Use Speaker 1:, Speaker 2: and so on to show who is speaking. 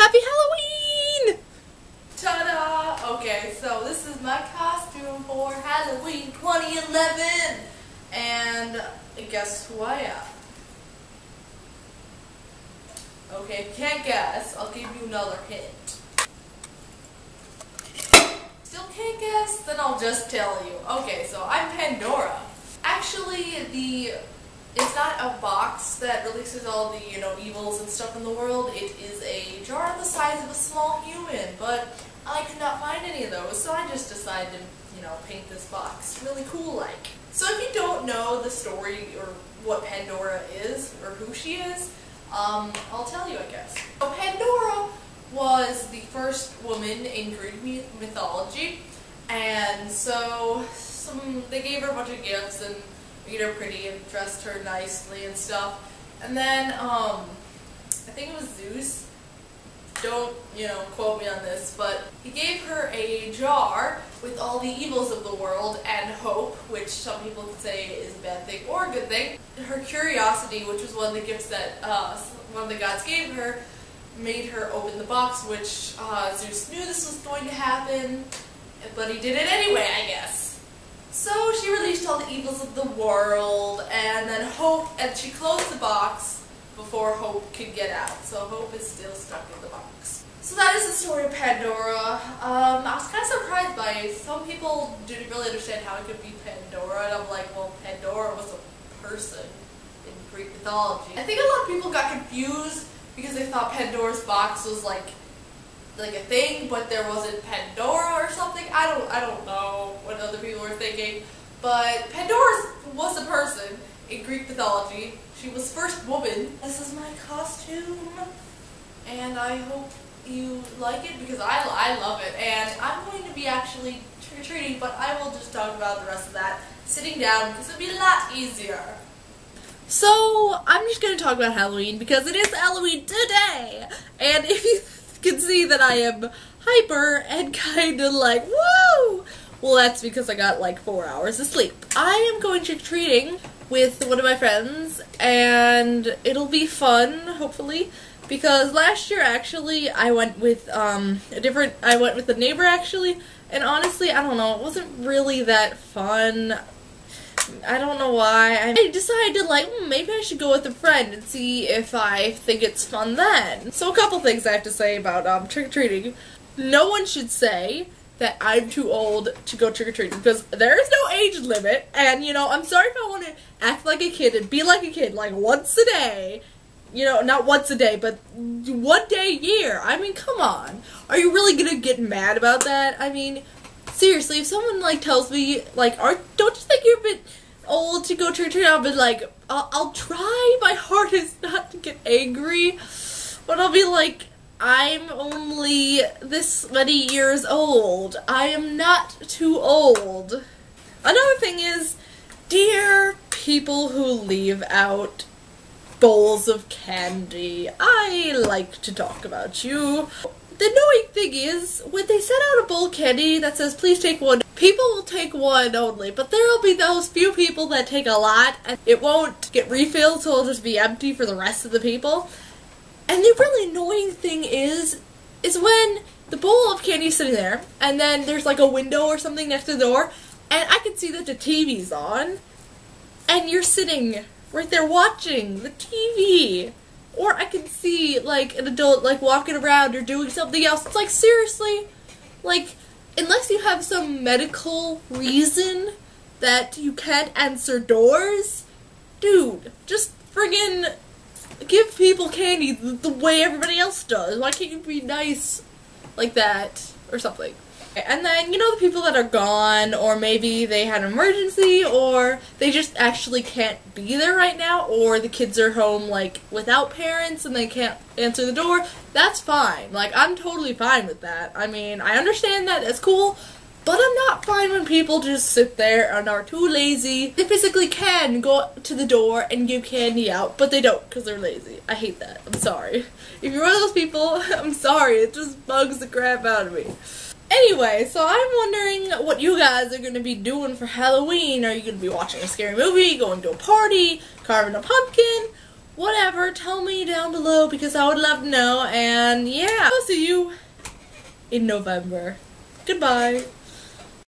Speaker 1: Happy Halloween!
Speaker 2: Ta-da! Okay, so this is my costume for Halloween 2011. And guess who I am? Okay, if you can't guess, I'll give you another hint. Still can't guess? Then I'll just tell you. Okay, so I'm Pandora. Actually, it's not a box that releases all the, evils and stuff in the world. It is a jar the size of a small human, but I could not find any of those, so I just decided to, paint this box really cool-like. So if you don't know the story or what Pandora is, or who she is, I'll tell you, I guess. So Pandora was the first woman in Greek mythology, and so they gave her a bunch of gifts and made her pretty and dressed her nicely and stuff. And then, I think it was Zeus, don't, quote me on this, but he gave her a jar with all the evils of the world and hope, which some people could say is a bad thing or a good thing. Her curiosity, which was one of the gifts that one of the gods gave her, made her open the box, which Zeus knew this was going to happen, but he did it anyway, I guess. So she released all the evils of the world, and then Hope, and she closed the box before Hope could get out. So Hope is still stuck in the box. So that is the story of Pandora. I was kind of surprised by it. Some people didn't really understand how it could be Pandora, and I'm like, well, Pandora was a person in Greek mythology. I think a lot of people got confused because they thought Pandora's box was like a thing, but there wasn't Pandora or something. I don't know what other people were thinking, but Pandora was a person in Greek mythology. She was the first woman. This is my costume, and I hope you like it because I love it. And I'm going to be actually trick-or-treating, but I will just talk about the rest of that sitting down because it'll be a lot easier.
Speaker 1: So, I'm just going to talk about Halloween because it is Halloween today, and if you can see that I am hyper and kind of like, woo! Well, that's because I got like 4 hours of sleep. I am going trick-or-treating with one of my friends, and it'll be fun, hopefully, because last year, actually, I went with I went with a neighbor, actually, and honestly, I don't know, it wasn't really that fun. I don't know why. I decided to, like, maybe I should go with a friend and see if I think it's fun then. So a couple things I have to say about trick-or-treating. No one should say that I'm too old to go trick-or-treating because there is no age limit, and, I'm sorry if I want to act like a kid and be like a kid, like, once a day. Not once a day, but 1 day a year. I mean, come on. Are you really gonna get mad about that? I mean, seriously, if someone, like, tells me, like, don't you think you're a bit old to go trick-or-treating? I'll be like, I'll try my hardest not to get angry, but I'll be like, I'm only this many years old. I am not too old. Another thing is, dear people who leave out bowls of candy, I like to talk about you. The annoying thing is, when they set out a bowl of candy that says, please take one, people will take one only, but there will be those few people that take a lot, and it won't get refilled, so it'll just be empty for the rest of the people. And the really annoying thing is when the bowl of candy is sitting there, and then there's like a window or something next to the door, and I can see that the TV's on, and you're sitting right there watching the TV. Or I can see, like, an adult, like, walking around or doing something else. It's like, seriously, like, unless you have some medical reason that you can't answer doors, dude, just friggin' give people candy the way everybody else does. Why can't you be nice like that or something? And then, the people that are gone, or maybe they had an emergency, or they just actually can't be there right now, or the kids are home, like, without parents and they can't answer the door, that's fine. Like, I'm totally fine with that. I mean, I understand that, it's cool, but I'm not fine when people just sit there and are too lazy. They physically can go to the door and give candy out, but they don't because they're lazy. I hate that. I'm sorry. If you're one of those people, I'm sorry. It just bugs the crap out of me. Anyway, so I'm wondering what you guys are going to be doing for Halloween. Are you going to be watching a scary movie, going to a party, carving a pumpkin, whatever, tell me down below because I would love to know. And yeah, I'll see you in November. Goodbye.